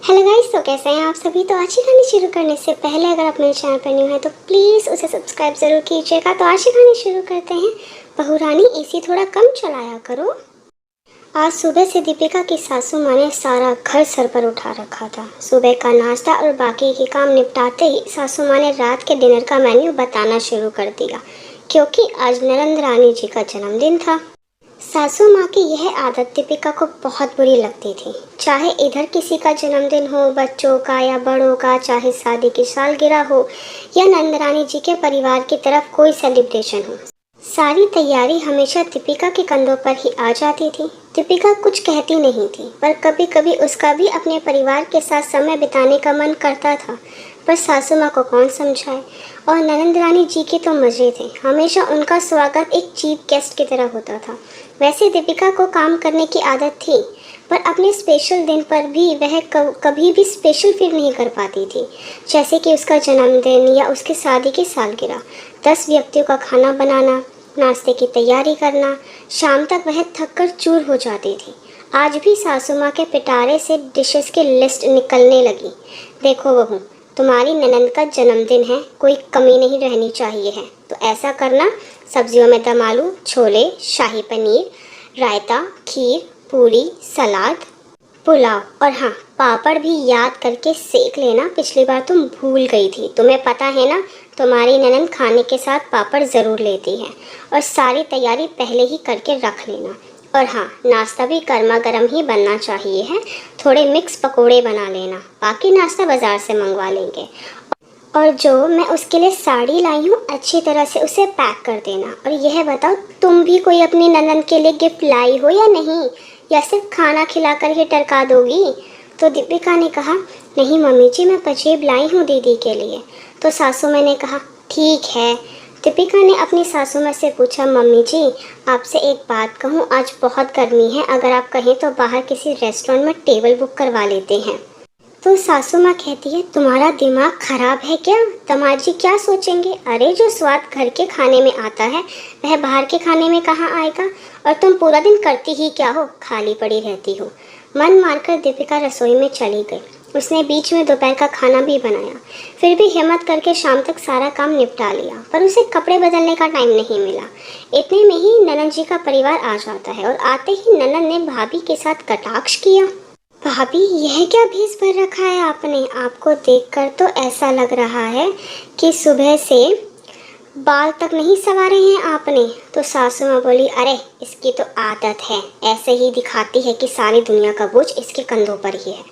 Hello guys, तो कैसे हैं आप सभी। तो आज की कहानी शुरू करने से पहले अगर आप मेरे चैनल पर न्यू हैं तो प्लीज़ उसे सब्सक्राइब ज़रूर कीजिएगा। तो आज की कहानी शुरू करते हैं। बहू रानी, एसी थोड़ा कम चलाया करो। आज सुबह से दीपिका की सासू माँ ने सारा घर सर पर उठा रखा था। सुबह का नाश्ता और बाकी के काम निपटाते ही सासू माँ ने रात के डिनर का मेन्यू बताना शुरू कर दिया, क्योंकि आज ननंद रानी जी का जन्मदिन था। सासू माँ की यह आदत दीपिका को बहुत बुरी लगती थी। चाहे इधर किसी का जन्मदिन हो, बच्चों का या बड़ों का, चाहे शादी की सालगिरह हो या नंदरानी जी के परिवार की तरफ कोई सेलिब्रेशन हो, सारी तैयारी हमेशा दीपिका के कंधों पर ही आ जाती थी। दीपिका कुछ कहती नहीं थी, पर कभी कभी उसका भी अपने परिवार के साथ समय बिताने का मन करता था। पर सासू माँ को कौन समझाए। और ननंद रानी जी के तो मज़े थे। हमेशा उनका स्वागत एक चीफ गेस्ट की तरह होता था। वैसे दीपिका को काम करने की आदत थी, पर अपने स्पेशल दिन पर भी वह कभी भी स्पेशल फील नहीं कर पाती थी। जैसे कि उसका जन्मदिन या उसकी शादी की सालगिरह। 10 व्यक्तियों का खाना बनाना, नाश्ते की तैयारी करना, शाम तक वह थक कर चूर हो जाती थी। आज भी सासू माँ के पिटारे से डिशेस की लिस्ट निकलने लगी। देखो बहू, तुम्हारी ननंद का जन्मदिन है, कोई कमी नहीं रहनी चाहिए है। तो ऐसा करना, सब्जियों में दम आलू, छोले, शाही पनीर, रायता, खीर, पूरी, सलाद, पुलाव और हाँ, पापड़ भी याद करके सेक लेना। पिछली बार तुम भूल गई थी। तुम्हें पता है ना, तुम्हारी ननंद खाने के साथ पापड़ ज़रूर लेती है। और सारी तैयारी पहले ही करके रख लेना। और हाँ, नाश्ता भी गर्मा गर्म ही बनना चाहिए है। थोड़े मिक्स पकोड़े बना लेना, बाकी नाश्ता बाज़ार से मंगवा लेंगे। और जो मैं उसके लिए साड़ी लाई हूँ, अच्छी तरह से उसे पैक कर देना। और यह बताओ, तुम भी कोई अपनी ननंद के लिए गिफ्ट लाई हो या नहीं, या सिर्फ खाना खिलाकर ही टरका दोगी। तो दीपिका ने कहा, नहीं मम्मी जी, मैं पंजेब लाई हूँ दीदी के लिए। तो सासू माँ ने कहा, ठीक है। दीपिका ने अपनी सासू माँ से पूछा, मम्मी जी आपसे एक बात कहूँ, आज बहुत गर्मी है, अगर आप कहें तो बाहर किसी रेस्टोरेंट में टेबल बुक करवा लेते हैं। तो सासू माँ कहती है, तुम्हारा दिमाग खराब है क्या, दामाद जी क्या सोचेंगे। अरे जो स्वाद घर के खाने में आता है वह बाहर के खाने में कहाँ आएगा। और तुम पूरा दिन करती ही क्या हो, खाली पड़ी रहती हो। मन मारकर दीपिका रसोई में चली गई। उसने बीच में दोपहर का खाना भी बनाया, फिर भी हिम्मत करके शाम तक सारा काम निपटा लिया। पर उसे कपड़े बदलने का टाइम नहीं मिला। इतने में ही ननंद जी का परिवार आ जाता है और आते ही ननंद ने भाभी के साथ कटाक्ष किया। भाभी, यह क्या भेष भर रखा है आपने। आपको देखकर तो ऐसा लग रहा है कि सुबह से बाल तक नहीं संवारे हैं आपने। तो सासू माँ बोली, अरे इसकी तो आदत है, ऐसे ही दिखाती है कि सारी दुनिया का बोझ इसके कंधों पर ही है।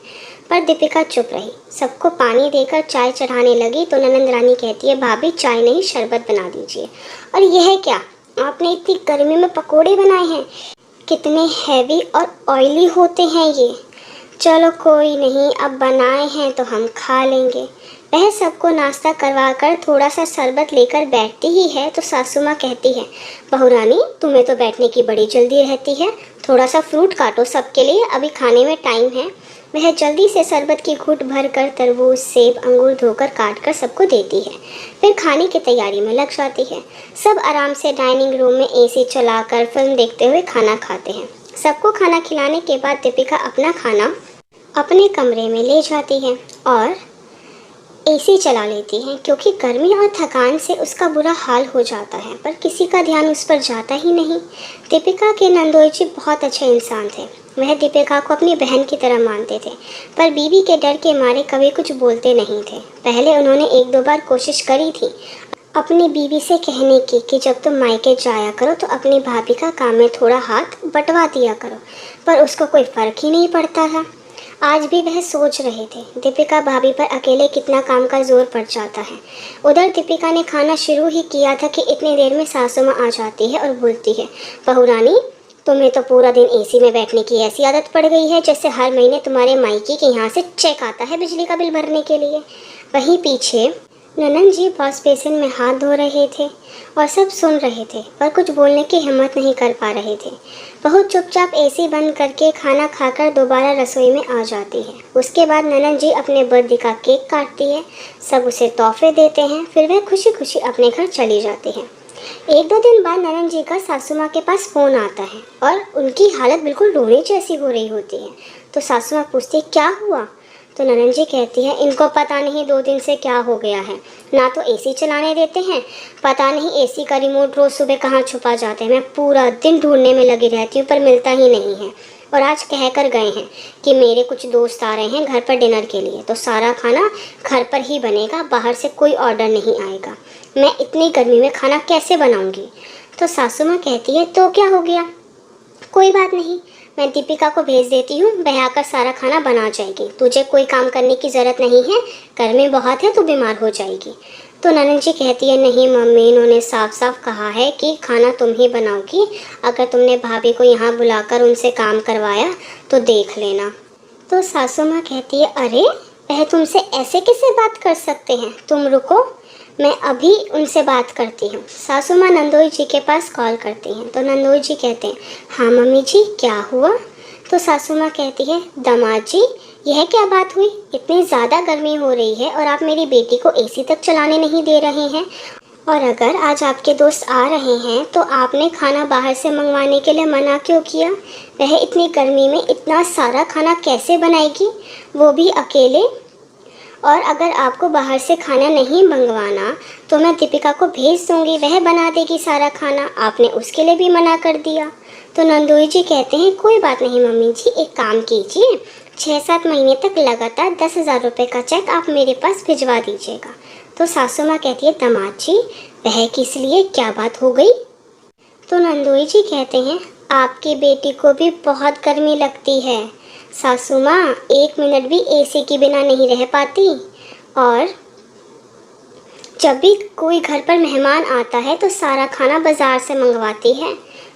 पर दीपिका चुप रही। सबको पानी देकर चाय चढ़ाने लगी तो ननंद रानी कहती है, भाभी चाय नहीं शरबत बना दीजिए। और यह क्या, आपने इतनी गर्मी में पकोड़े बनाए हैं, कितने हैवी और ऑयली होते हैं ये। चलो कोई नहीं, अब बनाए हैं तो हम खा लेंगे। वह सबको नाश्ता करवा कर थोड़ा सा शरबत लेकर बैठती ही है तो सासू माँ कहती है, बहू रानी तुम्हें तो बैठने की बड़ी जल्दी रहती है, थोड़ा सा फ्रूट काटो सबके लिए, अभी खाने में टाइम है। वह जल्दी से शरबत की घूंट भर कर तरबूज, सेब, अंगूर धोकर काट कर सबको देती है। फिर खाने की तैयारी में लग जाती है। सब आराम से डाइनिंग रूम में एसी चलाकर फिल्म देखते हुए खाना खाते हैं। सबको खाना खिलाने के बाद दीपिका अपना खाना अपने कमरे में ले जाती है और एसी चला लेती है, क्योंकि गर्मी और थकान से उसका बुरा हाल हो जाता है। पर किसी का ध्यान उस पर जाता ही नहीं। दीपिका के नंदोई जी बहुत अच्छे इंसान थे। वह दीपिका को अपनी बहन की तरह मानते थे, पर बीवी के डर के मारे कभी कुछ बोलते नहीं थे। पहले उन्होंने 1-2 बार कोशिश करी थी अपनी बीवी से कहने की कि जब तुम मायके जाया करो तो अपनी भाभी का काम में थोड़ा हाथ बंटवा दिया करो, पर उसको कोई फ़र्क ही नहीं पड़ता था। आज भी वह सोच रहे थे, दीपिका भाभी पर अकेले कितना काम का जोर पड़ जाता है। उधर दीपिका ने खाना शुरू ही किया था कि इतनी देर में सासू माँ आ जाती है और बोलती है, बहू रानी तुम्हें तो पूरा दिन एसी में बैठने की ऐसी आदत पड़ गई है जैसे हर महीने तुम्हारे मायके के यहाँ से चेक आता है बिजली का बिल भरने के लिए। वहीं पीछे ननंद जी वॉश बेसिन में हाथ धो रहे थे और सब सुन रहे थे, पर कुछ बोलने की हिम्मत नहीं कर पा रहे थे। बहुत चुपचाप एसी बंद करके खाना खाकर दोबारा रसोई में आ जाती है। उसके बाद ननंद जी अपने बर्थडे का केक काटती है, सब उसे तोहफे देते हैं, फिर वह खुशी खुशी अपने घर चली जाती है। 1-2 दिन बाद ननंद जी का सासू माँ के पास फ़ोन आता है और उनकी हालत बिल्कुल रोने जैसी हो रही होती है। तो सासू माँ पूछती है, क्या हुआ। तो ननद जी कहती है इनको पता नहीं 2 दिन से क्या हो गया है, ना तो एसी चलाने देते हैं, पता नहीं एसी का रिमोट रोज़ सुबह कहाँ छुपा जाते हैं। मैं पूरा दिन ढूंढने में लगी रहती हूँ पर मिलता ही नहीं है। और आज कह कर गए हैं कि मेरे कुछ दोस्त आ रहे हैं घर पर डिनर के लिए, तो सारा खाना घर पर ही बनेगा, बाहर से कोई ऑर्डर नहीं आएगा। मैं इतनी गर्मी में खाना कैसे बनाऊँगी। तो सासू माँ कहती है तो क्या हो गया, कोई बात नहीं, मैं दीपिका को भेज देती हूँ, वह आकर सारा खाना बना जाएगी, तुझे कोई काम करने की ज़रूरत नहीं है, गर्मी बहुत है, तू बीमार हो जाएगी। तो ननद जी कहती है नहीं मम्मी, इन्होंने साफ साफ कहा है कि खाना तुम ही बनाओगी, अगर तुमने भाभी को यहाँ बुलाकर उनसे काम करवाया तो देख लेना। तो सासू माँ कहती है अरे वह तुमसे ऐसे कैसे बात कर सकते हैं, तुम रुको, मैं अभी उनसे बात करती हूँ। सासू माँ नंदोई जी के पास कॉल करती हैं। तो नंदोई जी कहते हैं हाँ मम्मी जी क्या हुआ। तो सासू माँ कहती है दामाद जी यह क्या बात हुई, इतनी ज़्यादा गर्मी हो रही है और आप मेरी बेटी को एसी तक चलाने नहीं दे रहे हैं, और अगर आज आपके दोस्त आ रहे हैं तो आपने खाना बाहर से मंगवाने के लिए मना क्यों किया। वह इतनी गर्मी में इतना सारा खाना कैसे बनाएगी, वो भी अकेले। और अगर आपको बाहर से खाना नहीं मंगवाना तो मैं दीपिका को भेज दूंगी, वह बना देगी सारा खाना, आपने उसके लिए भी मना कर दिया। तो नंदोई जी कहते हैं कोई बात नहीं मम्मी जी, एक काम कीजिए, 6-7 महीने तक लगातार 10,000 रुपये का चेक आप मेरे पास भिजवा दीजिएगा। तो सासू माँ कहती है दामाद जी वह किस लिए, क्या बात हो गई। तो नंदोई जी कहते हैं आपकी बेटी को भी बहुत गर्मी लगती है सासू माँ, 1 मिनट भी एसी के बिना नहीं रह पाती, और जब भी कोई घर पर मेहमान आता है तो सारा खाना बाज़ार से मंगवाती है।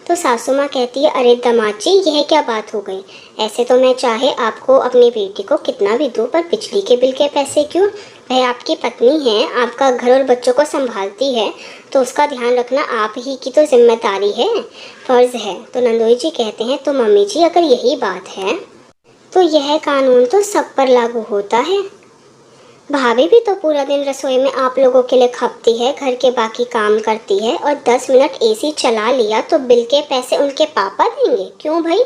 तो सासू माँ कहती है अरे दामाद जी यह क्या बात हो गई, ऐसे तो मैं चाहे आपको अपनी बेटी को कितना भी दूँ, पर बिजली के बिल के पैसे क्यों, वह आपकी पत्नी है, आपका घर और बच्चों को संभालती है, तो उसका ध्यान रखना आप ही की तो जिम्मेदारी है, फ़र्ज़ है। तो नंदोई जी कहते हैं तो मम्मी जी अगर यही बात है तो यह कानून तो सब पर लागू होता है, भाभी भी तो पूरा दिन रसोई में आप लोगों के लिए खपती है, घर के बाकी काम करती है, और 10 मिनट एसी चला लिया तो बिल के पैसे उनके पापा देंगे, क्यों भाई।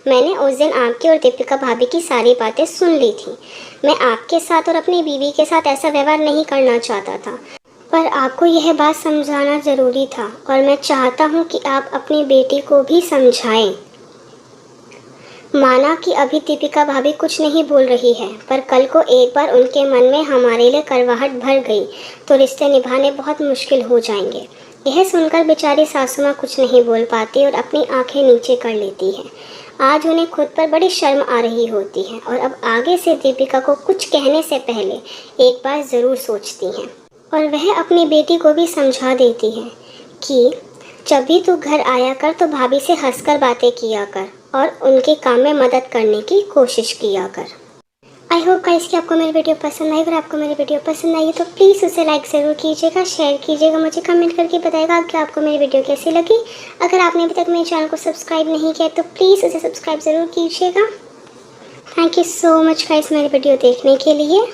मैंने उस दिन आपकी और दीपिका भाभी की सारी बातें सुन ली थी, मैं आपके साथ और अपनी बीवी के साथ ऐसा व्यवहार नहीं करना चाहता था, पर आपको यह बात समझाना ज़रूरी था, और मैं चाहता हूँ कि आप अपनी बेटी को भी समझाएं। माना कि अभी दीपिका भाभी कुछ नहीं बोल रही है, पर कल को एक बार उनके मन में हमारे लिए करवाहट भर गई तो रिश्ते निभाने बहुत मुश्किल हो जाएंगे। यह सुनकर बेचारी सासू माँ कुछ नहीं बोल पाती और अपनी आंखें नीचे कर लेती है। आज उन्हें खुद पर बड़ी शर्म आ रही होती है, और अब आगे से दीपिका को कुछ कहने से पहले एक बार ज़रूर सोचती हैं, और वह अपनी बेटी को भी समझा देती है कि जब भी तू घर आया कर तो भाभी से हंसकर बातें किया कर और उनके काम में मदद करने की कोशिश किया कर। आई होप गाइस कि आपको मेरी वीडियो पसंद आई। अगर आपको मेरी वीडियो पसंद आई है तो प्लीज़ उसे लाइक ज़रूर कीजिएगा, शेयर कीजिएगा, मुझे कमेंट करके बताइएगा कि आपको मेरी वीडियो कैसी लगी। अगर आपने अभी तक मेरे चैनल को सब्सक्राइब नहीं किया तो प्लीज़ उसे सब्सक्राइब ज़रूर कीजिएगा। Thank you so much guys मेरी वीडियो देखने के लिए।